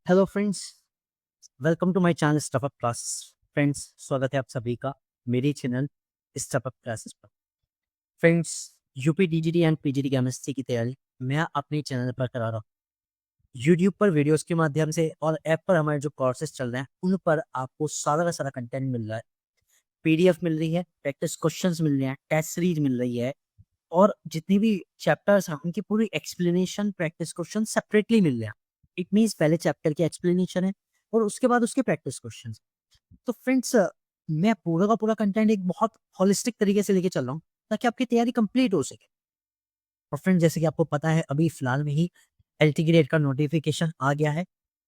Hello friends, welcome to my channel stuff up classes. Friends, स्वागत है आप सभी का मेरे चैनल स्टफअप क्लासेस पर। Friends, UP TGT and PGT chemistry की तैयारी मैं अपने चैनल पर करा रहा हूँ। यूट्यूब पर वीडियोस के माध्यम से और ऐप पर हमारे जो कोर्सेज चल रहे हैं उन पर आपको सारा का सारा कंटेंट मिल रहा है। पीडीएफ मिल रही है, प्रैक्टिस क्वेश्चंस मिल रहे हैं, टेस्ट सीरीज मिल रही है और जितनी भी चैप्टर्स हैं उनकी पूरी एक्सप्लेनेशन, प्रैक्टिस क्वेश्चन सेपरेटली मिल रहे हैं। इट मीन्स पहले चैप्टर की एक्सप्लेनेशन है और उसके बाद उसके प्रैक्टिस क्वेश्चन। तो फ्रेंड्स, मैं पूरा का पूरा कंटेंट एक बहुत होलिस्टिक तरीके से लेके चल रहा हूँ ताकि आपकी तैयारी कंप्लीट हो सके। और फ्रेंड्स, जैसे कि आपको पता है अभी फिलहाल में ही एलटी ग्रेड का नोटिफिकेशन आ गया है।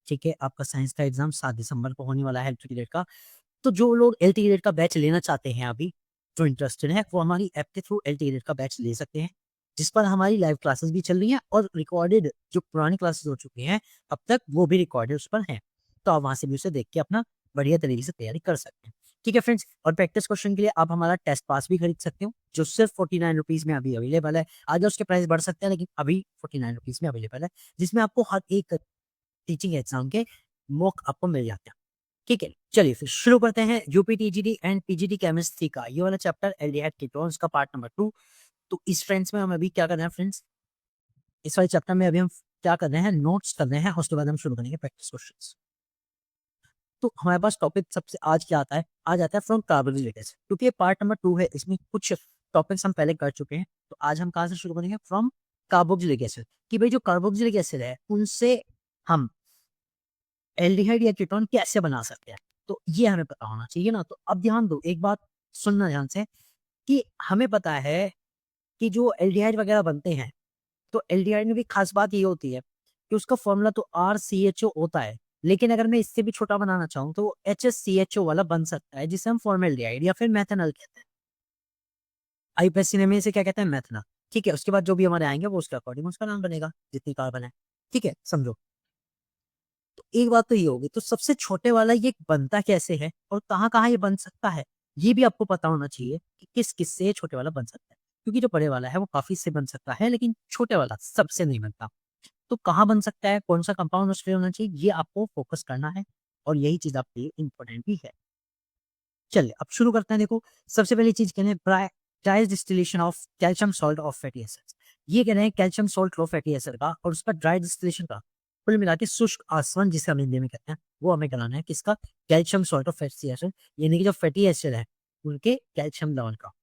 ठीक है, आपका साइंस का एग्जाम 7 दिसंबर को होने वाला है एलटी ग्रेड का। तो जो लोग एलटी ग्रेड का बैच लेना चाहते हैं, अभी जो इंटरेस्टेड है वो हमारी ऐप के थ्रू एलटी ग्रेड का बैच ले सकते हैं, जिस पर हमारी लाइव क्लासेस भी चल रही हैं और रिकॉर्डेड जो पुरानी क्लासेस हो चुकी हैं अब तक वो भी रिकॉर्डेड उस पर हैं। तो आप वहां से भी उसे देख के अपना बढ़िया तरीके से तैयारी कर सकते हैं। ठीक है फ्रेंड्स, और प्रैक्टिस क्वेश्चन के लिए आप हमारा टेस्ट पास भी खरीद सकते हो जो सिर्फ 49 रुपीज में अभी अवेलेबल है। आगे उसके प्राइस बढ़ सकते हैं लेकिन अभी 49 रुपीज में अवेलेबल है, जिसमें आपको हर एक टीचिंग एग्जाम के मॉक आपको मिल जाते हैं। ठीक है, चलिए फिर शुरू करते हैं UP TGD and PGT chemistry का ये वाला चैप्टर एल्डिहाइड कीटोन्स का पार्ट नंबर 2। तो इस फ्रेंड्स में हम अभी क्या कर रहे हैं फ्रेंड्स, इस वाले चैप्टर में अभी हम क्या कर रहे हैं, नोट्स कर रहे हैं और उसके बाद हम शुरू करेंगे प्रैक्टिस क्वेश्चंस। तो हमारे पास टॉपिक सबसे आज क्या आता है, आज आता है फ्रॉम कार्बोक्सिलिक एसिड, क्योंकि ये पार्ट नंबर 2 है, इसमें कुछ टॉपिक्स हम पहले कर चुके हैं। तो आज हम कहाँ से शुरू करेंगे, फ्रॉम कार्बोक्सिलिक एसिड, कि भाई जो कार्बोक्सिलिक एसिड है उनसे हम एल्डिहाइड या कीटोन कैसे बना सकते हैं। तो ये हमें पता होना चाहिए ना। तो अब ध्यान दो, एक बात सुनना ध्यान से, कि हमें पता है कि जो एल्डिहाइड वगैरह बनते हैं तो एल्डिहाइड में भी खास बात ये होती है कि उसका फॉर्मूला तो RCHO होता है, लेकिन अगर मैं इससे भी छोटा बनाना चाहूँ तो वो HSCHO वाला बन सकता है, जिसे हम फॉर्मेल्डिहाइड या फिर मेथनॉल कहते हैं। आईपीएससी में इसे क्या कहते हैं, मेथनॉल। ठीक है, उसके बाद जो भी हमारे आएंगे वो उसके अकॉर्डिंग उसका नाम बनेगा, जितनी कार्बन है। ठीक है, समझो। तो एक बात तो ये होगी, तो सबसे छोटे वाला ये बनता कैसे है और कहाँ कहाँ ये बन सकता है, ये भी आपको पता होना चाहिए कि किस किस से ये छोटे वाला बन सकता है। क्योंकि जो बड़े वाला है वो काफी से बन सकता है लेकिन छोटे वाला सबसे नहीं बनता। तो कहाँ बन सकता है, कौन सा कंपाउंड उसमें होना चाहिए, ये आपको फोकस करना है और यही चीज आपके लिए इंपॉर्टेंट भी है। चलिए अब शुरू करते हैं। देखो, सबसे पहली चीज कहते हैं dry distillation of calcium salt of fatty acids. ये कह रहे हैं कैल्शियम सॉल्ट लो फैटी एसिड का और उसका ड्राई डिस्टिलेशन का, कुल मिला के शुष्क आसवन जिसे हम हिंदी में कहते हैं, वो हमें कराना है। किसका, calcium salt of fatty acid, यानी कि जो फैटी एसिड है उनके कैल्शियम लवण का।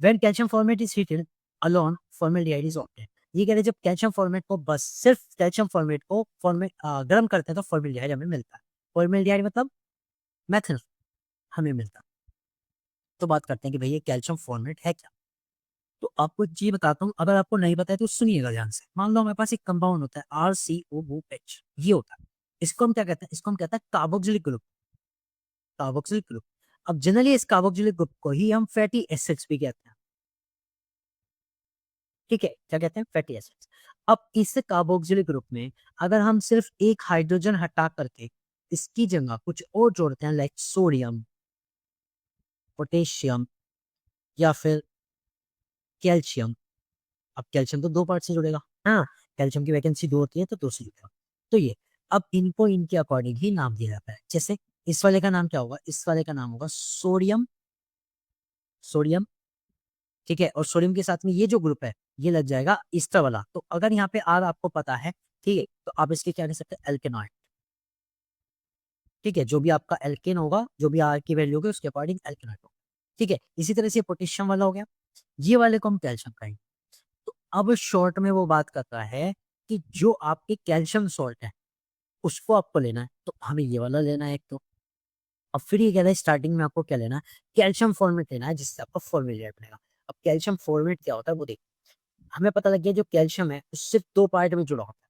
When calcium formate is heated alone, formaldehyde is obtained। ये कह रहे हैं जब कैल्शियम फॉर्मेट को, बस सिर्फ कैल्शियम फॉर्मेट को फॉर्मेट गर्म करते हैं तो फॉर्मेल्डिहाइड हमें मिलता है। फॉर्मेल्डिहाइड मतलब मेथनॉल हमें मिलता है। तो बात करते हैं कि भैया कैल्शियम फॉर्मेट है क्या। तो आपको एक चीज बताता हूँ, अगर आपको नहीं पता है तो सुनिएगा ध्यान से। मान लो हमारे पास एक कंपाउंड होता है RCOOH, ये होता है। इसको हम क्या कहते हैं, इसको हम कहते हैं कार्बोक्सिलिक ग्रुप। Carboxylic group. अब जनरली इस कार्बोक्सिलिक ग्रुप को ही हम फैटी एसिड्स भी कहते हैं। ठीक है, क्या कहते हैं, फैटी एसिड्स। अब इस कार्बोक्सिलिक ग्रुप में अगर हम सिर्फ एक हाइड्रोजन हटा करके इसकी जगह कुछ और जोड़ते हैं, लाइक सोडियम, पोटेशियम या फिर कैल्शियम। अब कैल्शियम तो दो पार्ट से जुड़ेगा, हाँ, कैल्शियम की वैकेंसी दो होती है तो दो से जुड़ेगा। तो ये, अब इनको इनके अकॉर्डिंग ही नाम दिया जाता है। जैसे इस वाले का नाम क्या होगा, इस वाले का नाम होगा सोडियम, सोडियम। ठीक है, और सोडियम के साथ में ये जो ग्रुप है ये लग जाएगा ईस्टर वाला। तो अगर यहाँ पे आर आपको पता है, ठीक है, तो आप इसके क्या कह सकते हैं, एल्केनॉइड। ठीक है, जो भी आपका एल्केन होगा, जो भी आर की वैल्यू होगी उसके अकॉर्डिंग एल्केनॉइड होगा। ठीक है, इसी तरह से पोटेशियम वाला हो गया, ये वाले को हम कैल्शियम कहेंगे। तो अब शॉर्ट में वो बात करता है कि जो आपके कैल्शियम सॉल्ट है उसको आपको लेना है, तो हमें ये वाला लेना है एक तो। अब फिर ये कह रहा है स्टार्टिंग में आपको क्या लेना है, कैल्शियम फॉर्मेट लेना है, जिससे आपका फॉर्मूला बनेगा। अब कैल्शियम फॉर्मेट क्या होता है वो देखिए। हमें पता लग गया जो कैल्शियम है वो सिर्फ दो पार्ट में जुड़ा होता है,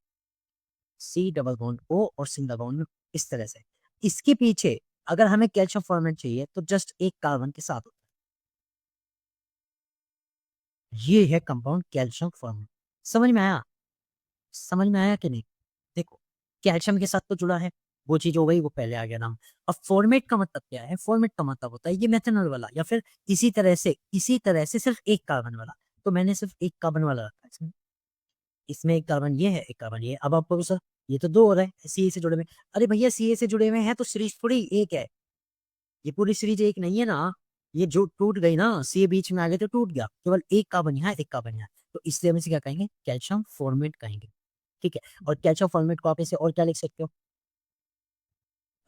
C डबल बॉन्ड O और सिंगल बॉन्ड, इस तरह से। इसके पीछे अगर हमें कैल्शियम फॉर्मेट चाहिए तो जस्ट एक कार्बन के साथ होता है। ये है कंपाउंड कैल्शियम फॉर्मेट। समझ में आया, समझ में आया कि नहीं। देखो, कैल्शियम के साथ तो जुड़ा है, वो चीज हो गई, वो पहले आ गया नाम। अब फॉर्मेट का मतलब क्या है, फॉर्मेट का मतलब होता है ये मेथनॉल वाला या फिर इसी तरह से सिर्फ एक कार्बन वाला। तो मैंने सिर्फ एक कार्बन वाला रखा है इसमें। इसमें एक कार्बन ये है, एक कार्बन ये है। अब आपको सर ये तो 2 हो रहे हैं सी ए से जुड़े हुए। अरे भैया सी ए से जुड़े हुए हैं तो सीरीज थोड़ी एक है। ये पूरी सीरीज एक नहीं है ना। ये जो टूट गई ना, सी ए बीच में आ गए तो टूट गया, केवल एक का बनिया है, एक का बनिया है। तो इसलिए हम इसे क्या कहेंगे, कैल्शियम फॉर्मेट कहेंगे। ठीक है, और कैल्शियम फॉर्मेट को आप इसे और क्या लिख सकते हो,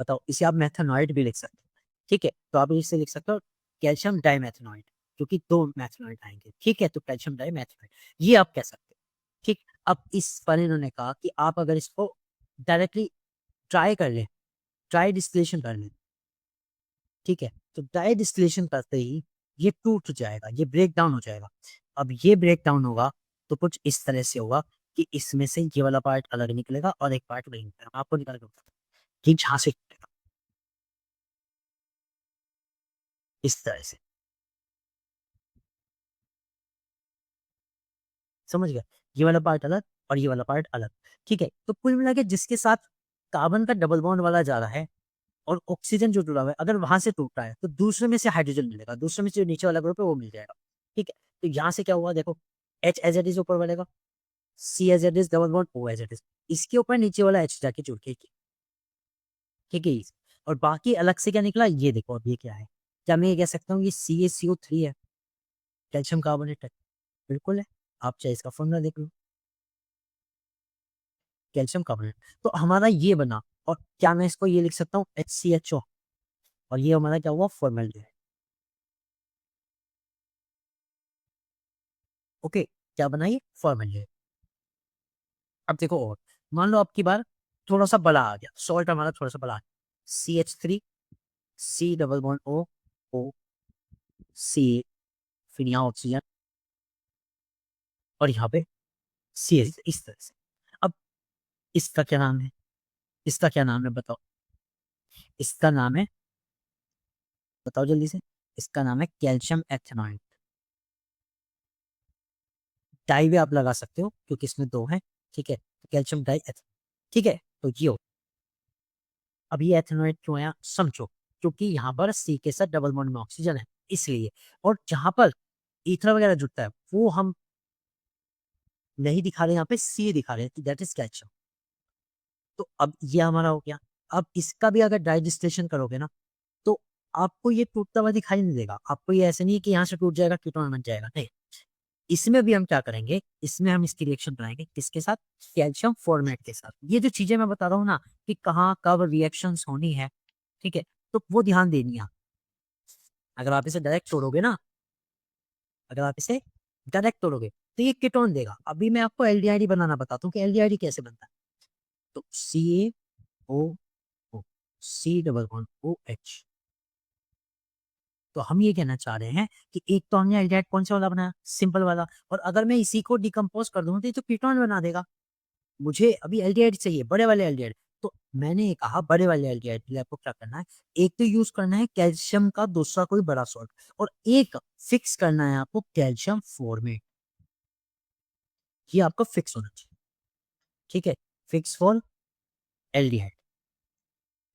बताओ। इसे आप मेथनॉइड भी लिख सकते हो। ठीक है, तो आप इसे लिख सकते हो कैल्शियम डाइमेथनॉइड, क्योंकि 2 मेथनॉइड आएंगे। ठीक है, तो कैल्शियम डाइमेथनॉइड ये आप कह सकते हो। ठीक, अब इस पर इन्होंने कहा कि आप अगर इसको डायरेक्टली ट्राई कर लें, ट्राई डिस्टिलेशन कर लें, ठीक है, तो डाई डिस्टिलेशन करते ही ये टूट जाएगा, ये ब्रेक डाउन हो जाएगा। अब ये ब्रेक डाउन होगा तो कुछ इस तरह से होगा कि इसमें से ये वाला पार्ट अलग निकलेगा और एक पार्ट वही निकलेगा। आपको निकाल के बताता हूँ कि जहाँ से टूटेगा, इस तरह से, समझ गया। ये वाला पार्ट अलग और ये वाला पार्ट अलग। ठीक है, तो कुल मिला के जिसके साथ कार्बन का डबल बॉन्ड वाला जा रहा है और ऑक्सीजन जो जुड़ा हुआ है, अगर वहां से टूट रहा है तो दूसरे में से हाइड्रोजन मिलेगा, दूसरे में से जो नीचे वाला ग्रुप है वो मिल जाएगा। ठीक है, तो यहाँ से क्या हुआ देखो, एच एज इट इज ऊपर बढ़ेगा, C as it is double bond O as it is, इसके ऊपर नीचे वाला एच जाके जुड़ के, ठीक है। और बाकी अलग से क्या निकला ये देखो, अब ये क्या है, क्या मैं ये कह सकता हूँ ये CaCO3 है, कैल्शियम कार्बोनेट है, बिल्कुल है। आप चाहे इसका फॉर्मूला देख लो, कैल्शियम कार्बोनेट। तो हमारा ये बना, और क्या मैं इसको ये लिख सकता हूँ HCHO, और ये हमारा क्या हुआ, फॉर्मेल्डिहाइड। ओके, क्या बनाइए, फॉर्मेल्डिहाइड। अब देखो, और मान लो आपकी बार थोड़ा सा बड़ा आ गया, सॉल्ट हमारा थोड़ा सा बड़ा आ गया, CH3 C double bond O C, फिर यहाँ ऑक्सीजन और यहाँ पे CH, इस तरह से। अब इसका क्या नाम है, इसका क्या नाम है बताओ, इसका नाम है, बताओ जल्दी से, इसका नाम है कैल्शियम एथेनॉइड। डाई भी आप लगा सकते हो क्योंकि इसमें 2 हैं। ठीक है, तो कैल्शियम डाई एथेनॉइड। ठीक है, तो ये हो। अब ये एथेनॉइड क्यों आया समझो, क्योंकि यहाँ पर सी के साथ डबल बॉन्ड में ऑक्सीजन है इसलिए। और जहां पर ईथर वगैरह जुड़ता है वो हम नहीं दिखा रहे, यहाँ पे सी दिखा रहे हैं, दैट इज कैल्शियम। तो अब ये हमारा हो गया। अब इसका भी अगर डाइजेस्टेशन करोगे ना, तो आपको ये टूटता हुआ दिखाई नहीं देगा। आपको ये ऐसे नहीं है कि यहाँ से टूट जाएगा कीटोन बन जाएगा, नहीं। इसमें भी हम क्या करेंगे, इसमें हम इसकी रिएक्शन बनाएंगे किसके साथ, कैल्शियम फॉर्मेट के साथ। ये जो चीजें मैं बता रहा हूँ ना कि कहाँ कब रिएक्शंस होनी है, ठीक है, तो वो ध्यान देनी है। अगर आप इसे डायरेक्ट तोड़ोगे ना, अगर आप इसे डायरेक्ट तोड़ोगे तो ये कीटोन देगा। अभी मैं आपको एल्डिहाइड बनाना बताता हूँ कि एल्डिहाइड कैसे बनता है। तो CaO, C double bond OH। तो हम ये कहना चाह रहे हैं कि एक तो हमने एल्डिहाइड कौन सा वाला बनाया, सिंपल वाला, और अगर मैं इसी को डिकम्पोज कर दूं तो ये तो कीटोन बना देगा। मुझे अभी एल्डिहाइड चाहिए, बड़े वाले एल्डिहाइड। तो मैंने ये कहा बड़े वाले एल्डिहाइड के लिए आपको क्या करना है, एक तो यूज करना है कैल्शियम का दूसरा कोई बड़ा सॉल्ट, और एक फिक्स करना है आपको कैल्शियम फॉर्मेट। ये आपका फिक्स होना चाहिए, ठीक है, फिक्स फॉर एल्डिहाइड।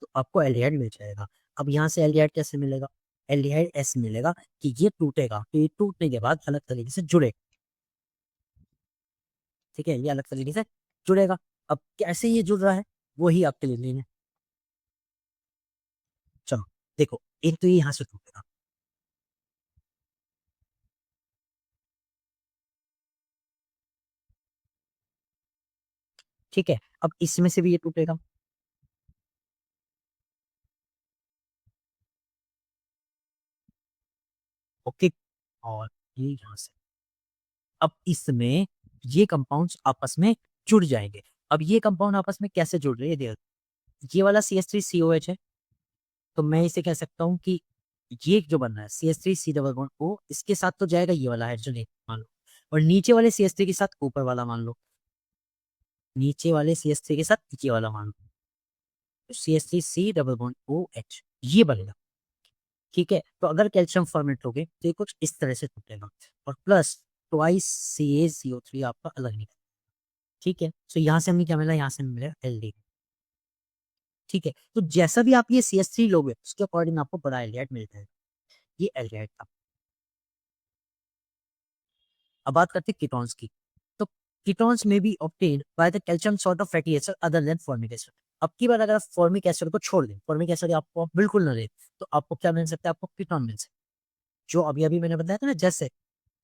तो आपको एल्डिहाइड मिल जाएगा। अब यहाँ से एल्डिहाइड कैसे मिलेगा, एल्डिहाइड ऐसे मिलेगा कि ये टूटेगा, तो ये टूटने के बाद अलग तरीके से जुड़ेगा। ठीक है, ये अलग तरीके से जुड़ेगा। अब कैसे ये जुड़ रहा है वही आपके लिए लेना है। चलो देखो, एक तो ये यहाँ से टूटेगा, ठीक है, अब इसमें से भी ये टूटेगा, ओके, और ये यहाँ से। अब इसमें ये कंपाउंड्स आपस में जुड़ जाएंगे। अब ये कंपाउंड आपस में कैसे जुड़ रहे हैं देखो, ये वाला CH3COH है, तो मैं इसे कह सकता हूँ कि ये जो बन रहा है CH3C डबल बॉन्ड O, इसके साथ तो जाएगा ये वाला हाइड्रोजन एक, मान लो, और नीचे वाले CH3 के साथ ऊपर वाला मान लो, नीचे वाले CH3 के साथ नीचे वाला मान लो, तो CH3C डबल बॉन्ड OH ये बनेगा। ठीक है, तो अगर कैल्शियम फॉर्मेट लोगे तो ये कुछ इस तरह से टूटेगा, और प्लस ट्वाइस CaCO3 आपका अलग निकलेगा। ठीक है, तो यहाँ से हमें क्या मिला, यहाँ से हमें मिला एल्डी। ठीक है, तो जैसा भी आप ये CH3 लोगे उसके अकॉर्डिंग आपको बड़ा एल्डिहाइड मिल जाएगा। ये एल्डिहाइड था। अब बात करते हैं कीटोन्स की। तो कीटोन्स में B obtained by the calcium salt of fatty acid other than formic acid. अब की बार अगर आप फॉर्मिक एसिड को छोड़ दें, फॉर्मिक एसिड आपको बिल्कुल ना लें, तो आपको क्या मिल सकता है? आपको कीटोन मिल सकता है। जो अभी अभी मैंने बताया था ना, जैसे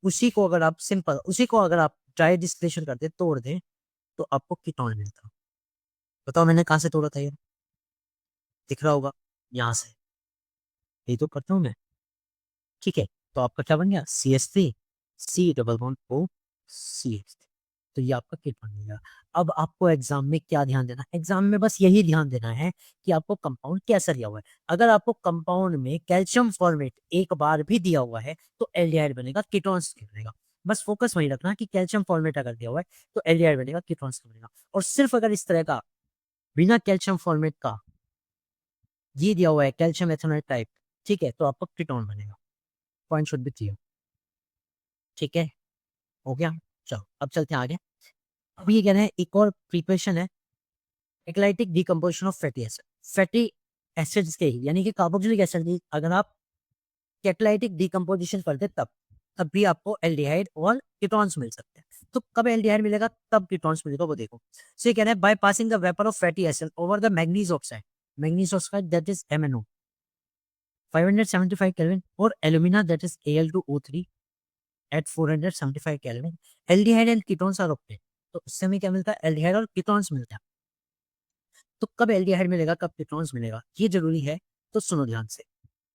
उसी को अगर आप सिंपल, उसी को अगर आप ड्राई डिस्टिलेशन कर दें, तोड़ दें, तो आपको कीटोन मिलता। बताओ मैंने कहाँ से तोड़ा था? ये दिख रहा होगा यहाँ से, यही तो करता हूँ मैं। ठीक है, तो आपका क्या बन गया? CH3 C double bond O CH। तो ये आपका कीट बन गया। अब आपको एग्जाम में क्या ध्यान देना है? एग्जाम में बस यही ध्यान देना है कि आपको कंपाउंड कैसा दिया हुआ है। अगर आपको कंपाउंड में कैल्शियम फॉर्मेट एक बार भी दिया हुआ है तो एल्डिहाइड बनेगा, कीटोन्स बनेगा। बस फोकस वही रखना कि कैल्शियम फॉर्मेट अगर दिया हुआ है तो एल्डिहाइड बनेगा, कीटोन्स बनेगा। और सिर्फ अगर इस तरह का बिना कैल्शियम फॉर्मेट का ये दिया हुआ है, कैल्शियम एथेनॉइड टाइप, ठीक है, तो आपका कीटोन बनेगा। Point should be clear. ठीक है, हो गया। चलो अब चलते हैं आगे। अब ये कह रहे हैं एक और प्रिपरेशन है, एक्लाइटिक decomposition of fatty acid. Fatty acids के ही यानी कि कार्बोक्सिलिक एसिड की अगर आप कैटालाइटिक डिकम्पोजिशन करते तब भी आपको एल्डिहाइड और कीटोन्स मिल सकते हैं। तो कब एल्डिहाइड मिलेगा, तब कीटोन्स मिलेगा, वो देखो। सो ये कह रहे हैं by passing the vapour of fatty acid over the manganese oxide, manganese oxide that is MnO 575 kelvin और alumina that is Al2O3 at 475 kelvin, aldehyde and ketones are obtained. तो इससे हमें क्या मिलता है? एल्डिहाइड और कीटोन्स मिलता है। तो कब एल्डिहाइड मिलेगा, कब कीटोन्स मिलेगा, ये जरूरी है। तो सुनो ध्यान से।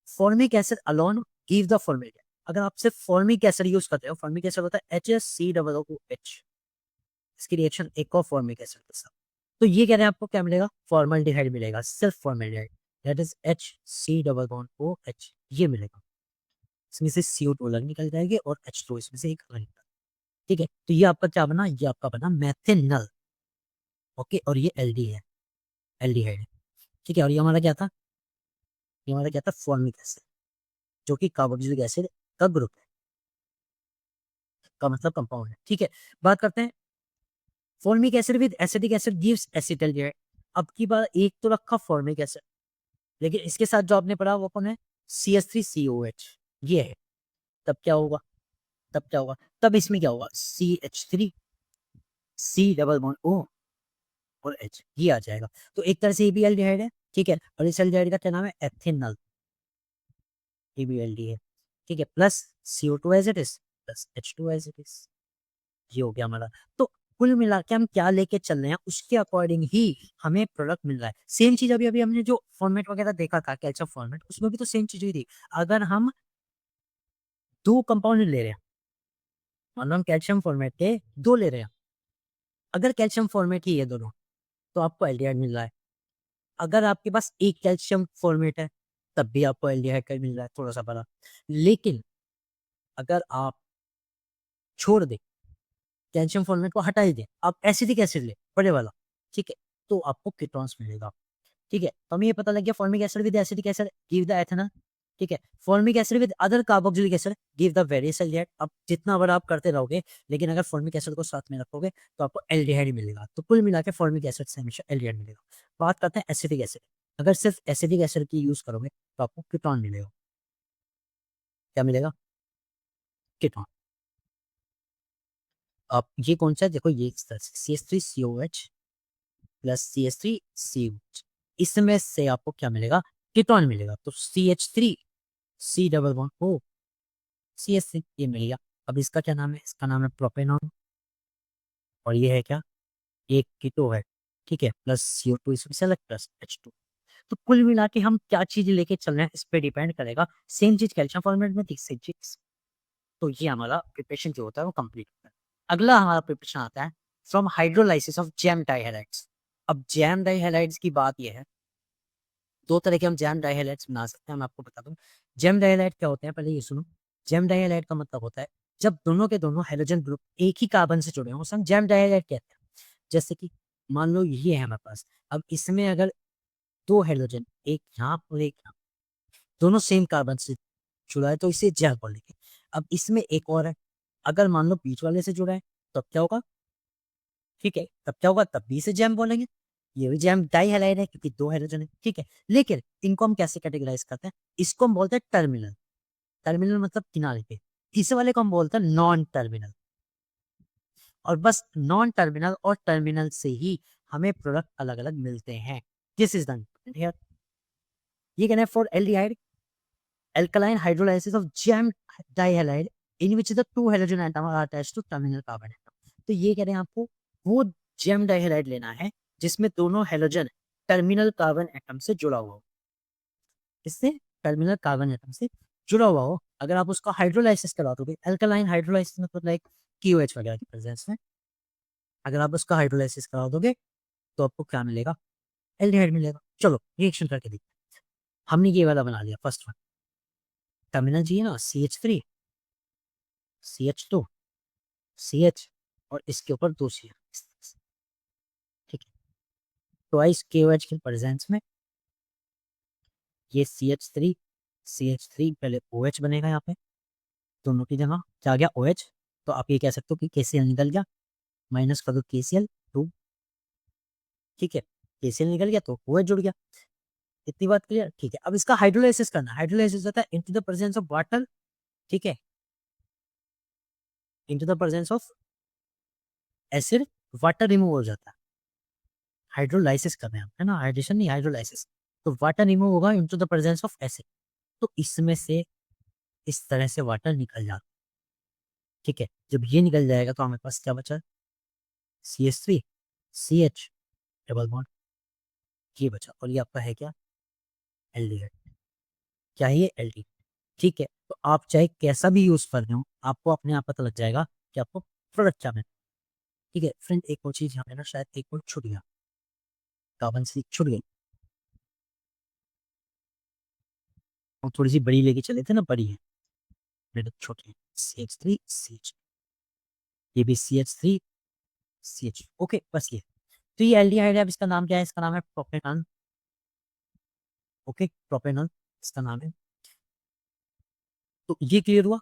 Formic acid alone give the format. अगर आप सिर्फ फॉर्मिक एसिड यूज करते हो, फॉर्मिक एसिड होता है HCOOH, इसकी रिएक्शन एक और फॉर्मिक एसिड के साथ, तो ये कह रहे हैं आपको क्या मिलेगा? फॉर्मल्डिहाइड मिलेगा, सिर्फ फॉर्मल्डिहाइड, दैट इज HCOOH, ये मिलेगा। इसमें से CO2 अलग निकल जाएगी और H2 इसमें से एक अलग निकल। ठीक है, तो ये आपका क्या बना? ये आपका बना मेथिनल। ओके, और ये एल्डी है, एल्डिहाइड है। ठीक है, और ये हमारा क्या था? ये हमारा क्या था? फॉर्मिक एसिड, जो कि कार्बोक्सिलिक एसिड का ग्रुप है, का मतलब कंपाउंड है। ठीक है, बात करते हैं formic acid with acidic acid gives acetaldehyde. अब की बार एक तो रखा फॉर्मिक एसिड, लेकिन इसके साथ जो आपने पढ़ा वो कौन है? CH3COH, ये है। तब क्या होगा? तब क्या होगा? तब इसमें क्या होगा? CH3 C double bond O और H, ये आ जाएगा। तो एक तरह से ये भी एल्डिहाइड है, ठीक है, और इस एल्डिहाइड का क्या नाम है? एथिनल, ये भी एल्डी है। ठीक है, plus CO2 as it is plus H2 as it is, ये हो गया हमारा। तो कुल मिला के हम क्या लेके चल रहे हैं, उसके अकॉर्डिंग ही हमें प्रोडक्ट मिल रहा है। सेम चीज अभी अभी हमने जो फॉर्मेट वगैरह देखा था, कैचअप फॉर्मेट, उसमें भी तो सेम चीज हुई थी। अगर हम दो कंपाउंड ले रहे हैं, मान लो हम कैल्शियम फॉर्मेट के दो ले रहे हैं, अगर कैल्शियम फॉर्मेट ही है दोनों, तो आपको एल्डिहाइड मिल रहा है। अगर आपके पास एक कैल्शियम फॉर्मेट है, तब भी आपको एल्डिहाइड का मिल रहा है, थोड़ा सा बड़ा। लेकिन अगर आप छोड़ दें, कैल्शियम फॉर्मेट को हटा ही दें, आप एसिडिक एसिड ले बड़े वाला, ठीक है, तो आपको कीटोन्स मिलेगा। ठीक है, तो हमें ये पता लग गया formic acid with acidic acid give the ethanol. ठीक है, formic acid with other carboxylic acid give the various aldehyde. अब जितना बड़ा आप करते रहोगे, लेकिन अगर फॉर्मिक एसिड को साथ में रखोगे तो आपको एल्डिहाइड मिलेगा। तो कुल मिला के फॉर्मिक एसिड से हमेशा एल्डिहाइड मिलेगा। बात करते हैं एसिडिक एसिड। अगर सिर्फ एसिडिक एसिड की यूज करोगे तो आपको कीटोन मिलेगा। क्या मिलेगा? कीटोन। अब ये कौन सा है? देखो ये इस तरह से CH3COH प्लस CH3COH, इसमें से आपको क्या मिलेगा? कीटोन मिलेगा। तो CH3 C double bond O CH3, ये मिल गया। अब इसका क्या नाम है? इसका नाम है प्रोपेनॉन, और ये है क्या? एक कीटो है, ठीक है, प्लस CO2 इसमें से अलग, प्लस H2। तो कुल मिला के हम क्या चीज लेके चल रहे हैं, इस पे डिपेंड करेगा। सेम चीज कैल्शियम फॉर्मेट में थी, सेम चीज। तो ये हमारा प्रिपरेशन जो होता है वो कंप्लीट होता है। अगला हमारा प्रिपरेशन आता है फ्रॉम हाइड्रोलाइसिस ऑफ जैम डाइहैलाइड्स। अब जैम डाइहैलाइड्स की बात यह है, दो तरह के हम जैम डाइहैलाइड्स बना सकते हैं, मैं आपको बता दूं। जैम डाइहैलाइड क्या होते हैं, पहले ये सुनो। जैम डाइहैलाइड का मतलब होता है जब दोनों के दोनों हाइड्रोजन ग्रुप एक ही कार्बन से जुड़े हों, उसे हम जैम डाइहैलाइड कहते हैं। जैसे कि मान लो ये है हमारे पास, अब इसमें अगर दो हाइड्रोजन, एक यहाँ और एक यहाँ, दोनों सेम कार्बन से जुड़ा है, तो इसे जैम बोलेंगे। अब इसमें एक और है, अगर मान लो बीच वाले से जुड़ा है, तब क्या होगा? ठीक है, तब क्या होगा? तब भी इसे जैम बोलेंगे। ये भी जैम डाई हैलाइड है क्योंकि दो हाइड्रोजन है, ठीक है। लेकिन इनको हम कैसे कैटेगराइज करते हैं? इसको हम बोलते हैं टर्मिनल, टर्मिनल मतलब किनारे पे। इस वाले को हम बोलते हैं नॉन टर्मिनल, और बस नॉन टर्मिनल और टर्मिनल से ही हमें प्रोडक्ट अलग अलग मिलते हैं। This is done here. ये कहना है for aldehyde alkaline hydrolysis of gem dihalide in which the two halogen atom are attached to terminal carbon atom। तो ये कह रहे हैं आपको वो जेम डाइहाइलाइड लेना है जिसमें दोनों हेलोजन टर्मिनल कार्बन एटम से जुड़ा हुआ हो। इससे टर्मिनल कार्बन एटम से जुड़ा हुआ हो, अगर आप उसका हाइड्रोलाइसिस करा दोगे, अल्कलाइन हाइड्रोलाइसिस मतलब लाइक KOH वगैरह की प्रेजेंस में अगर आप उसका हाइड्रोलाइसिस करा दोगे तो आपको क्या मिलेगा? एल्डिहाइड मिलेगा। चलो रिएक्शन करके देखते हैं। हमने ये वाला बना लिया फर्स्ट वन, टर्मिनल चाहिए ना, CH3 CH2 CH और इसके ऊपर 2 CH, ठीक है। ट्वाइस KOH के प्रेजेंस में ये CH3 पहले OH बनेगा यहाँ पे, दोनों की जगह क्या आ गया OH। तो आप ये कह सकते हो कि KCl निकल गया, माइनस कर दो KCl2, ठीक है। KCl निकल गया तो OH जुड़ गया। इतनी बात क्लियर, ठीक है। अब इसका हाइड्रोलाइसिस करना, हाइड्रोलाइसिस होता है into the presence of water, ठीक है, into the presence of acid, water remove हो जाता है। हाइड्रोलाइसिस कर रहे हैं है ना, हाइड्रेशन नहीं हाइड्रोलाइसिस। तो वाटर रिमूव होगा into the presence of acid, तो इसमें से इस तरह से वाटर निकल जाता, ठीक है। जब ये निकल जाएगा तो हमारे पास क्या बचा? CH3 CH डबल बॉन्ड, ये बचा। और ये आपका है क्या? एल्डिहाइड। क्या है ये? एल्डिहाइड, ठीक है। तो आप चाहे कैसा भी यूज कर रहे हो, आपको अपने आप पता लग जाएगा कि आपको प्रोडक्ट क्या है, ठीक है। फ्रेंड एक और चीज यहाँ पे ना शायद एक और छूट गया, कार्बन से छूट गई, और थोड़ी सी बड़ी लेके चले थे ना, बड़ी है मेरे छोटी, CH3 CH, ये भी CH3 CH, ओके बस ये। तो ये एल्डिहाइड है। अब इसका नाम क्या है? इसका नाम है प्रोपेनॉल, ओके प्रोपेनॉल इसका नाम है। तो ये क्लियर हुआ।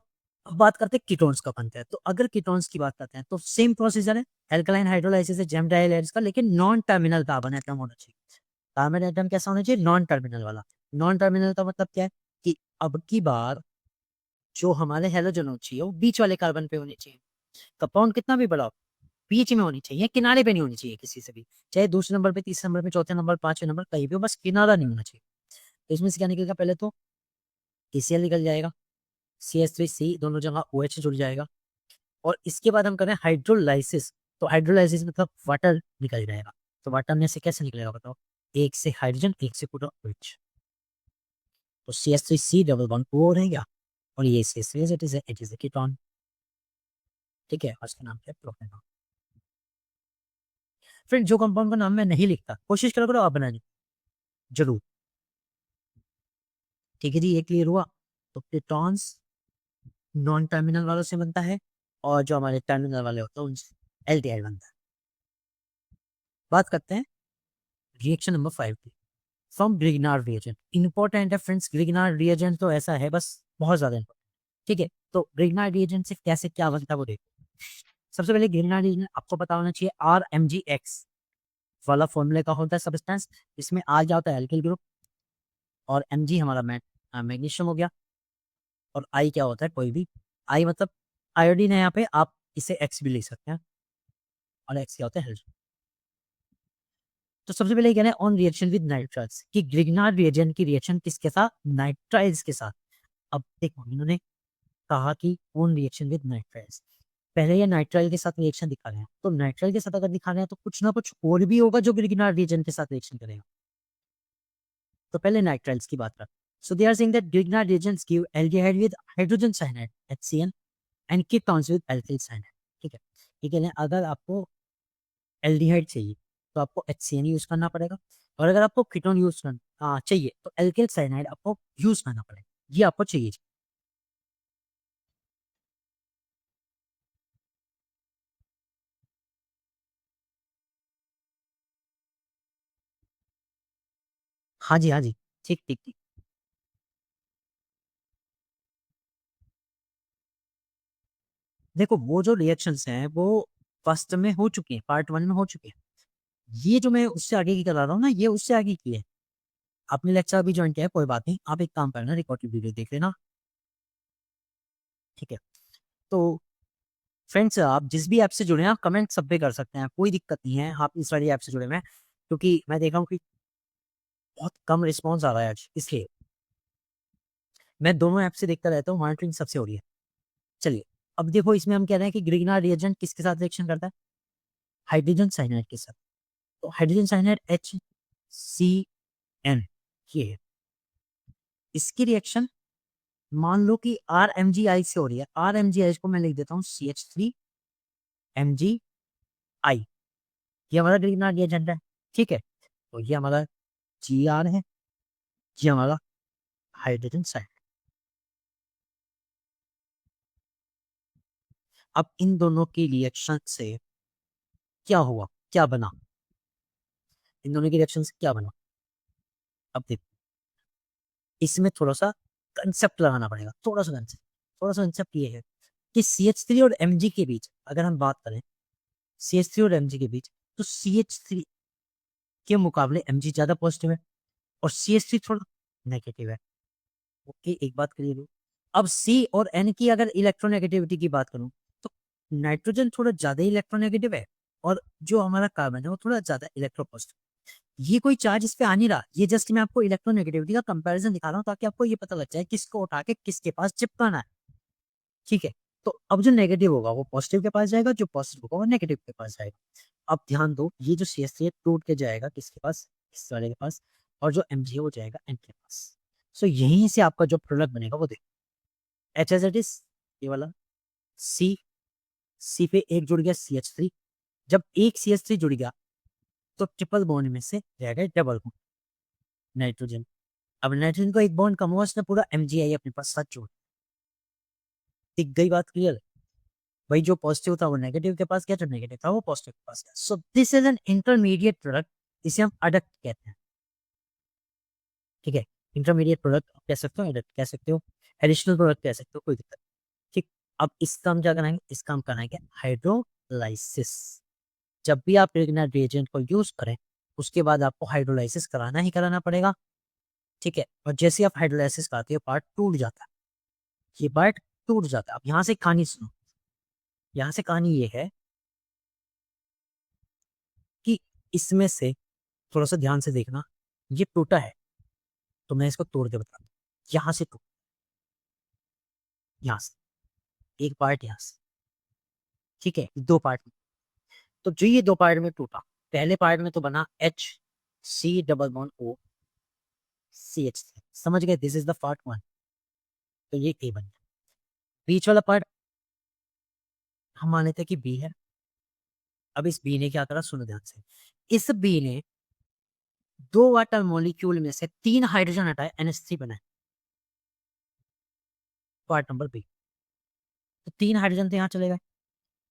अब बात करते हैं कीटोन्स का बनता है। तो अगर कीटोन्स की बात करते हैं तो सेम प्रोसीजर है, एल्कलाइन हाइड्रोलाइसिस है जेम डाइहाइलाइड्स का, लेकिन नॉन टर्मिनल कार्बन एटम होना चाहिए। कार्बन एटम कैसा होना चाहिए? नॉन टर्मिनल वाला। नॉन टर्मिनल का मतलब क्या है कि अब की बार जो हमारे हेलोजन होनी चाहिए वो बीच वाले कार्बन पे होनी चाहिए। कंपाउंड कितना भी बड़ा हो, बीच में होनी चाहिए, किनारे पे नहीं होनी चाहिए किसी से भी, चाहे दूसरे नंबर पे, तीसरे नंबर पे, चौथे नंबर, पांचवें नंबर, कहीं भी हो, बस किनारा नहीं होना चाहिए। तो इसमें से क्या निकलेगा? पहले तो KCl निकल जाएगा, CH3C दोनों जगह OH जुड़ जाएगा, और इसके बाद हम करें हाइड्रोलाइसिस। तो हाइड्रोलाइसिस मतलब वाटर निकल जाएगा। तो वाटर में से कैसे निकलेगा बताओ? एक से हाइड्रोजन, एक से पूरा OH, तो CH3C डबल बॉन्ड O रहेगा, और ये CH3 it is a ketone, ठीक है। और इसका नाम क्या है? प्रोपेनॉल। फ्रेंड जो कंपाउंड का नाम मैं नहीं लिखता, कोशिश करो करो आप बनाने जरूर, ठीक है जी। ये क्लियर हुआ। तो कीटोन्स नॉन टर्मिनल वालों से बनता है, और जो हमारे टर्मिनल वाले होते हैं उनसे एल्डिहाइड बनता है। बात करते हैं रिएक्शन नंबर 5 की, फ्रॉम ग्रिग्नार्ड रिएजेंट। इंपॉर्टेंट है फ्रेंड्स, ग्रिग्नार्ड रिएजेंट तो ऐसा है बस बहुत ज्यादा इंपॉर्टेंट, ठीक है। तो ग्रिग्नार्ड रिएजेंट से कैसे क्या बनता है वो देखो। सबसे पहले ग्रिग्नार्ड रिएजेंट आपको पता होना चाहिए RMgX वाला फॉर्मूले का होता है सब्सटेंस, इसमें R क्या होता है? एल्किल ग्रुप, और Mg हमारा मैग्नीशियम हो गया, और I क्या होता है? कोई भी I मतलब आयोडीन है यहाँ पे, आप इसे X भी ले सकते हैं, और X क्या होता है? हेलोजन। तो सबसे पहले कहना है ऑन रिएक्शन विद नाइट्राइल्स, कि ग्रिग्नार्ड रिएजेंट की रिएक्शन किसके साथ? नाइट्राइल्स के साथ। अब देखो इन्होंने कहा कि ऑन रिएक्शन विद नाइट्राइल्स, पहले ये नाइट्राइल के साथ रिएक्शन दिखा रहे हैं, तो नाइट्राइल के साथ अगर दिखा रहे हैं तो कुछ ना कुछ और भी होगा जो ग्रिग्नार्ड रिएजेंट के साथ रिएक्शन करेगा। तो पहले नाइट्राइल्स की बात कर, so they are saying that Grignard reagents give aldehyde with hydrogen cyanide HCl and ketones with alkyl cyanide, ठीक है। ये कह रहे हैं अगर आपको एल्डिहाइड चाहिए तो आपको HCl यूज करना पड़ेगा, और अगर आपको कीटोन यूज करना चाहिए तो एल्किल साइनाइड आपको यूज करना पड़ेगा। ये आपको चाहिए। हाँ जी हाँ जी, ठीक ठीक ठीक। देखो वो जो रिएक्शंस हैं वो फर्स्ट में हो चुकी हैं, पार्ट 1 में हो चुकी हैं। ये जो मैं उससे आगे की करा रहा हूँ ना, ये उससे आगे की है। आपने लेक्चर अभी ज्वाइन किया है, कोई बात नहीं, आप एक काम करना, रिकॉर्डेड वीडियो देख लेना, ठीक है। तो फ्रेंड्स आप जिस भी ऐप से जुड़े हैं आप कमेंट सब पे कर सकते हैं, कोई दिक्कत नहीं है। आप इस वाली ऐप से जुड़े हुए हैं क्योंकि मैं देख रहा हूँ कि बहुत कम रिस्पॉन्स आ रहा है आज, इसलिए मैं दोनों ऐप से देखता रहता हूँ, मॉनिटरिंग सबसे हो रही है। चलिए अब देखो, इसमें हम कह रहे हैं कि ग्रिग्नार्ड रिएजेंट किसके साथ रिएक्शन करता है? हाइड्रोजन साइनाइड के साथ। तो हाइड्रोजन साइनाइड HCN ये है। इसकी रिएक्शन मान लो कि RMgI से हो रही है। RMgI को मैं लिख देता हूँ CH3MgI। ये हमारा ग्रिग्नार्ड रिएजेंट है, ठीक है। तो ये हमारा GR है, ये हमारा हाइड्रोजन साइनाइड। अब इन दोनों की रिएक्शन से क्या हुआ, क्या बना? इन दोनों की रिएक्शन से क्या बना? अब देखो, इसमें थोड़ा सा कंसेप्ट लगाना पड़ेगा, थोड़ा सा कंसेप्ट ये है कि CH3 और Mg के बीच अगर हम बात करें, CH3 और Mg के बीच, तो CH3 के मुकाबले Mg ज्यादा पॉजिटिव है और CH3 थोड़ा नेगेटिव है। ओके, एक बात क्लियर हो। अब C और N की अगर इलेक्ट्रोनेगेटिविटी की बात करूं, तो नाइट्रोजन थोड़ा ज्यादा इलेक्ट्रोनेगेटिव है और जो हमारा कार्बन है वो थोड़ा ज्यादा इलेक्ट्रोपॉजिटिव। ये कोई चार्ज इस पे आ नहीं रहा, ये जस्ट मैं आपको इलेक्ट्रोनेगेटिविटी का कंपैरिजन दिखा रहा हूँ ताकि आपको ये पता लग जाए किसको उठा के किसके पास चिपकाना है, ठीक है। तो अब जो नेगेटिव होगा वो पॉजिटिव के पास जाएगा, जो पॉजिटिव होगा वो नेगेटिव के पास जाएगा। अब ध्यान दो, ये जो CH3 है टूट के जाएगा किसके पास? इस वाले के पास। और जो Mg है वो जाएगा N के पास। सो यहीं से आपका जो प्रोडक्ट बनेगा वो देखो, HZS ये वाला C पे एक जुड़ गया CH3। जब एक CH3 जुड़ गया तो ट्रिपल बॉन्ड में से जाएगा डबल बॉन्ड नाइट्रोजन। अब नाइट्रोजन को एक बॉन्ड कम हुआ, उसने पूरा Mgi अपने पास साथ जोड़ दिख गई। बात क्लियर है भाई? जो पॉजिटिव था वो नेगेटिव के पास गया, जो नेगेटिव था वो पॉजिटिव के पास गया। So this is an intermediate product, इसे हम अडक्ट कहते हैं, ठीक है। इंटरमीडिएट प्रोडक्ट कह सकते हो, अडक्ट कह सकते हो, एडिशनल प्रोडक्ट कह सकते हो, कोई दिक्कत नहीं, ठीक। अब इसका हम क्या कराएंगे? इसका हम कराएंगे हाइड्रोलाइसिस। जब भी आप रिएजेंट को यूज करें उसके बाद आपको हाइड्रोलाइसिस कराना ही कराना पड़ेगा, ठीक है। और जैसे आप हाइड्रोलाइसिस कराते हो पार्ट टूट जाता है, ये पार्ट टूट जाता है। अब यहाँ से कहानी सुनो, यहाँ से कहानी ये है कि इसमें से थोड़ा सा ध्यान से देखना, ये टूटा है तो मैं इसको तोड़ के बता दूं। यहाँ से टूट, यहाँ से एक पार्ट, यहाँ से, ठीक है, दो पार्ट में। तो जो ये दो पार्ट में टूटा, पहले पार्ट में तो बना HC double bond O CH3, समझ गए? This is the part one. तो ये A बन गया। बीच वाला पार्ट हम मान लेते हैं कि B है। अब इस B ने क्या करा, सुनो ध्यान से। इस B ने दो वाटर मॉलिक्यूल में से तीन हाइड्रोजन हटाए, NH3 बनाए, पार्ट नंबर B। तो तीन हाइड्रोजन तो यहाँ चले गए,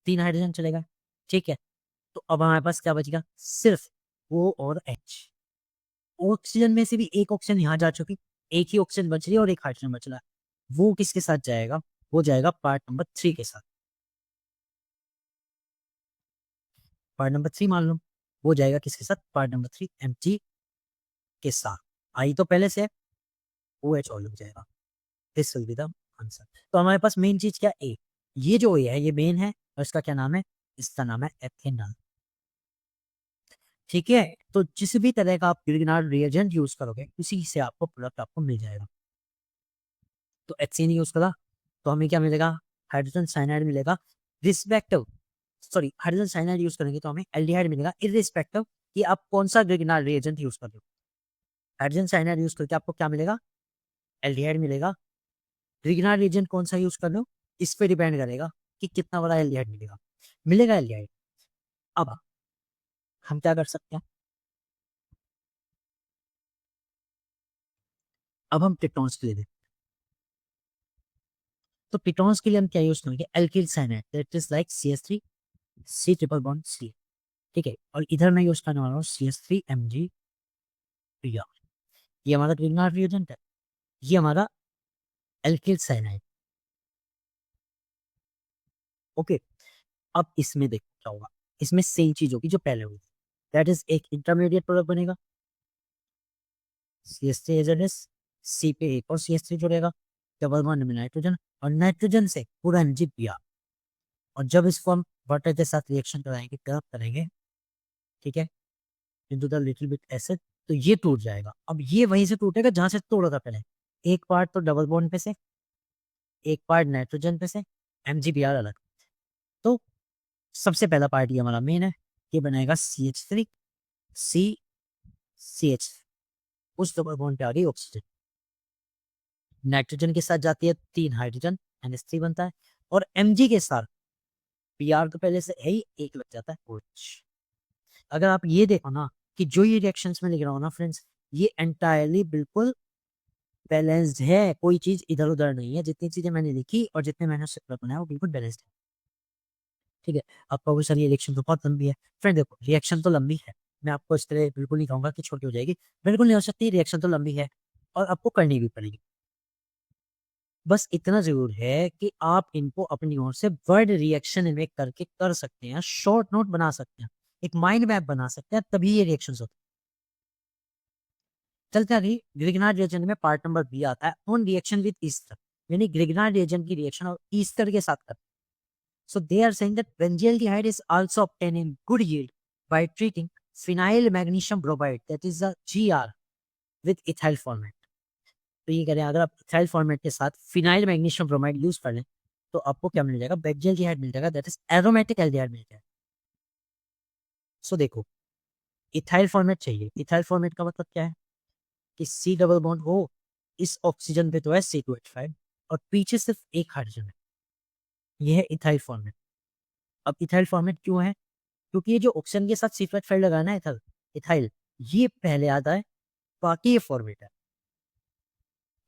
तीन हाइड्रोजन चले गए, ठीक है। तो अब हमारे पास क्या बचेगा? सिर्फ O और H। ऑक्सीजन में से भी एक ऑक्सीजन यहाँ जा चुकी, एक ही ऑक्सीजन बच रही है और एक हाइड्रोजन बच रहा है। वो किसके साथ जाएगा? वो जाएगा पार्ट नंबर 3 के साथ। पार्ट नंबर 3 मान लो, वो जाएगा किसके साथ? पार्ट नंबर 3 Mg के साथ। आई तो पहले से OH और लग जाएगा। This will be the answer. तो हमारे पास मेन चीज क्या? ए। ये जो ए है ये मेन है और इसका क्या नाम है? इसका नाम है एथेनॉल, ठीक है। तो जिस भी तरह का आप ग्रिग्नार्ड रिएजेंट यूज करोगे उसी से आपको प्रोडक्ट आपको मिल जाएगा। तो HCN यूज करा तो हमें क्या मिलेगा? हाइड्रोजन साइनाइड मिलेगा, respective, sorry, hydrogen cyanide use करेंगे तो हमें एल्डिहाइड मिलेगा, इररिस्पेक्टिव कि आप कौन सा ग्रिग्नार्ड रिएजेंट यूज कर रहे हो। हाइड्रोजन साइनाइड यूज करके आपको क्या मिलेगा? एल्डिहाइड मिलेगा। ग्रिग्नार्ड रिएजेंट कौन सा यूज कर रहे हो इस पे डिपेंड करेगा कि कितना बड़ा एल्डिहाइड मिलेगा, मिलेगा एल्डिहाइड। अब हम क्या कर सकते हैं? अब हम कीटोन्स के लिए देखें। तो कीटोन्स के लिए हम क्या यूज करेंगे? Alkyl cyanide, that is like CH3 C triple bond C, ठीक है। और इधर मैं यूज करने वाला हूँ CH3MgBr। ये हमारा ग्रिग्नार्ड रिएजेंट है, ये हमारा एल्किल साइनाइड, ओके। अब इसमें देखो क्या होगा, इसमें सेम चीज होगी जो पहले हुई, दैट इज एक इंटरमीडिएट प्रोडक्ट बनेगा CH3HNS, C पे एक और CH3 जुड़ेगा, डबल बॉन्ड में नाइट्रोजन, और नाइट्रोजन से पूरा MgBr। और जब इसको हम वाटर के साथ रिएक्शन कराएंगे, गर्म करेंगे, ठीक है, into the little bit acid, तो ये टूट जाएगा। अब ये वहीं से टूटेगा जहां से तोड़ा था पहले। एक पार्ट तो डबल बॉन्ड पे से, एक पार्ट नाइट्रोजन पे से, MgBr अलग। तो सबसे पहला पार्ट ये हमारा मेन है, ये बनाएगा CH3 CH। उस डबल बॉन्ड पे आ गई ऑक्सीजन, नाइट्रोजन के साथ जाती है 3 हाइड्रोजन, NH3 बनता है। और Mg के साथ Br तो पहले से है ही, एक लग जाता है OH। अगर आप ये देखो ना कि जो ये रिएक्शंस में लिख रहा हूँ ना फ्रेंड्स, ये एंटायरली बिल्कुल बैलेंस्ड है, कोई चीज इधर उधर नहीं है। जितनी चीजें मैंने लिखी और जितने मैंने उससे बनाया वो बिल्कुल बैलेंस्ड है, ठीक है। आप कहोगे सर ये रिएक्शन तो बहुत लंबी है। फ्रेंड देखो, रिएक्शन तो लंबी है, मैं आपको इस तरह बिल्कुल नहीं कहूंगा कि छोटी हो जाएगी, बिल्कुल नहीं हो सकती। रिएक्शन तो लंबी है और आपको करनी भी पड़ेगी। बस इतना जरूर है कि आप इनको अपनी ओर से वर्ड रिएक्शन इनमें करके कर सकते हैं, शॉर्ट नोट बना सकते हैं, एक माइंड मैप बना सकते हैं, तभी ये रिएक्शंस होते हैं। चलते आगे, ग्रिग्नार्ड रिएजेंट में पार्ट नंबर बी आता है, ऑन रिएक्शन विद ईस्टर, यानी ग्रिग्नार्ड रिएजेंट की रिएक्शन और ईस्टर के साथ कर। So they are saying that benzaldehyde is also obtained in good yield by treating phenyl magnesium bromide, that is a GR, with ethyl format. तो ये कह रहे हैं अगर आप इथाइल फॉर्मेट के साथ फिनाइल मैग्नीशियम ब्रोमाइड यूज कर लें तो आपको क्या मिल जाएगा, बेंजल्डिहाइड मिल जाएगा, दैट इज एरोमेटिक एल्डिहाइड मिल जाएगा। सो देखो, इथाइल फॉर्मेट चाहिए। इथाइल फॉर्मेट का मतलब क्या है कि C डबल बॉन्ड हो, इस ऑक्सीजन पे तो है C2H5 और पीछे सिर्फ एक हाइड्रोजन है, ये है इथाइल फॉर्मेट। अब इथाइल फॉर्मेट क्यों है, क्योंकि ये जो ऑक्सीजन के साथ C2H5 लगाना है इथाइल, इथाइल ये पहले आता है, बाकी ये फॉर्मेट है।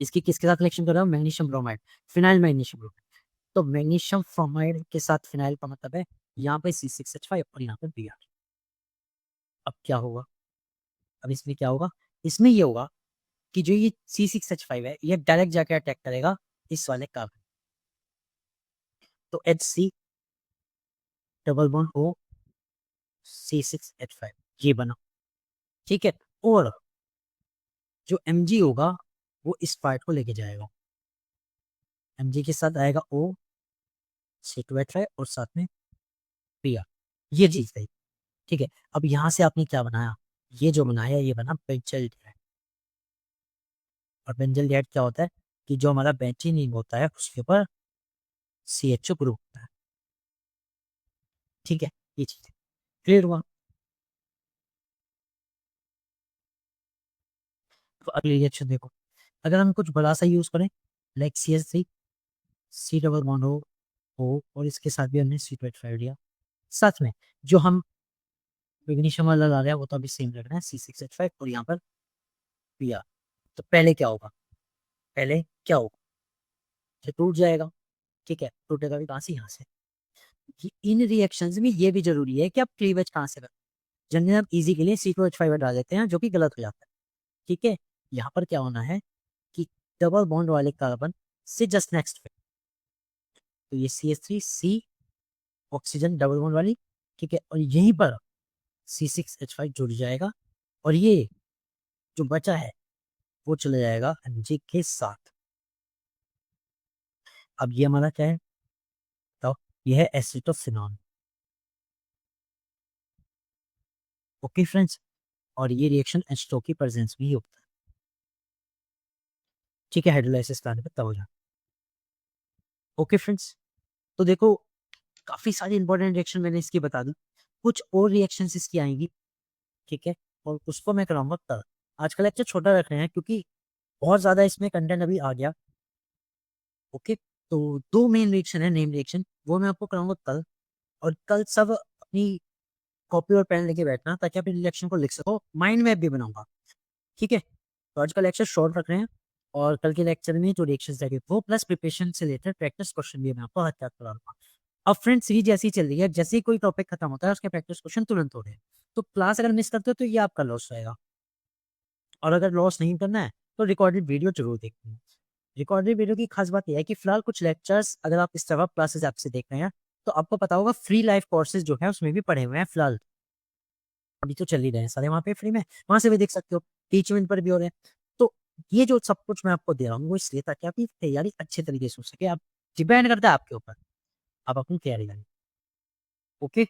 इसकी किसके साथ रिएक्शन कर रहा हूँ, magnesium bromide, phenyl magnesium bromide. तो मैग्नीशियम फ्रोमाइड के साथ फिनाइल का मतलब है यहाँ पे C6H5 और यहाँ पे Br। अब क्या होगा, अब इसमें क्या होगा, इसमें ये होगा कि जो ये C6H5 है ये डायरेक्ट जाके अटैक करेगा इस वाले कार्बन, तो HC double bond O C6H5 ये बना, ठीक है। और जो Mg होगा वो इस पार्ट को लेके जाएगा, Mg के साथ आएगा O C2H5 और साथ में Br, ये चीज है, ठीक है। अब यहाँ से आपने क्या बनाया, ये जो बनाया ये बना बेंजल्डिहाइड। और बेंजल्डिहाइड क्या होता है कि जो हमारा बेंजीन होता है उसके ऊपर CHO ग्रुप होता है, ठीक है। ये चीज क्लियर हुआ। तो अगली रिएक्शन देखो, अगर हम कुछ बड़ा सा यूज करें like CH3 C double bond हो और इसके साथ भी हमने C2H5 लिया, साथ में जो हम मैग्नीशियम वाला ला रहे हैं वो तो अभी सेम लग रहा है C6H5 और यहाँ पर Br। तो पहले क्या होगा, पहले क्या होगा, ये टूट जाएगा, ठीक है। टूटेगा भी कहाँ से, यहाँ से। इन रिएक्शंस में ये भी जरूरी है कि आप क्लीवेज कहाँ से करें। जनरली हम इजी के लिए C2H5 डाल देते हैं जो कि गलत हो जाता है, ठीक है। यहाँ पर क्या होना है कि डबल बॉन्ड वाले कार्बन से जस्ट नेक्स्ट पे, तो ये CH3C ऑक्सीजन डबल बॉन्ड वाली, ठीक है। और यहीं पर C6H5 जुड़ जाएगा और ये जो बचा है वो चले जाएगा Mg के साथ। अब ये हमारा क्या है, तो ये है एसिटोफिनॉन, ओके फ्रेंड्स। और ये रिएक्शन H2O की प्रेजेंस में ही होता है, ठीक है, हाइड्रोलाइसिस प्लांट पे तब हो जाता है, ओके फ्रेंड्स। तो देखो, काफी सारी इंपॉर्टेंट रिएक्शन मैंने इसकी बता दी, कुछ और रिएक्शंस इसकी आएंगी, ठीक है, और उसको मैं कराऊंगा कल। आज का लेक्चर छोटा रख रहे हैं क्योंकि बहुत ज्यादा इसमें कंटेंट अभी आ गया, ओके। तो दो मेन रिएक्शन है, नेम रिएक्शन, वो मैं आपको कराऊंगा कल। और कल सब अपनी कॉपी और पेन लेके बैठना ताकि आप इन रिएक्शन को लिख सको, माइंड मैप भी बनाऊंगा, ठीक है। तो आज का लेक्चर शॉर्ट रख रहे हैं और कल के लेक्चर में जो रिएक्शंस रहेंगे वो प्लस प्रिपरेशन से रिलेटेड प्रैक्टिस क्वेश्चन भी मैं आपको हाथ तक कराऊंगा। अब फ्रेंड्स सीरीज जैसी चल रही है, जैसे ही कोई टॉपिक खत्म होता है उसके प्रैक्टिस क्वेश्चन तुरंत हो रहे हैं, तो क्लास अगर मिस करते हो तो ये आपका लॉस रहेगा। और अगर लॉस नहीं करना है तो रिकॉर्डेड वीडियो जरूर देखनी है। रिकॉर्डेड वीडियो की खास बात यह है कि फिलहाल कुछ लेक्चर्स अगर आप इस तरह क्लासेस ऐप से देख रहे हैं तो आपको पता होगा फ्री लाइव कोर्सेज जो है उसमें भी पढ़े हुए हैं फिलहाल, अभी तो चल ही रहे हैं सारे वहाँ पे फ्री में, वहां से भी देख सकते हो, टीचमेंट पर भी हो रहे हैं। तो ये जो सब कुछ मैं आपको दे रहा हूँ वो इसलिए ताकि आपकी तैयारी अच्छे तरीके से हो सके। आप डिपेंड करता है आपके ऊपर, आप अपनी तैयारी करें। ओके,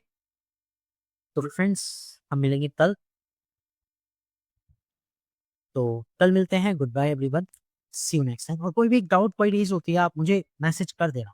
तो फ्रेंड्स हम मिलेंगे कल। तो कल मिलते हैं। Goodbye everyone, see you next time. और कोई भी डाउट क्वेरीज होती है आप मुझे मैसेज कर देना।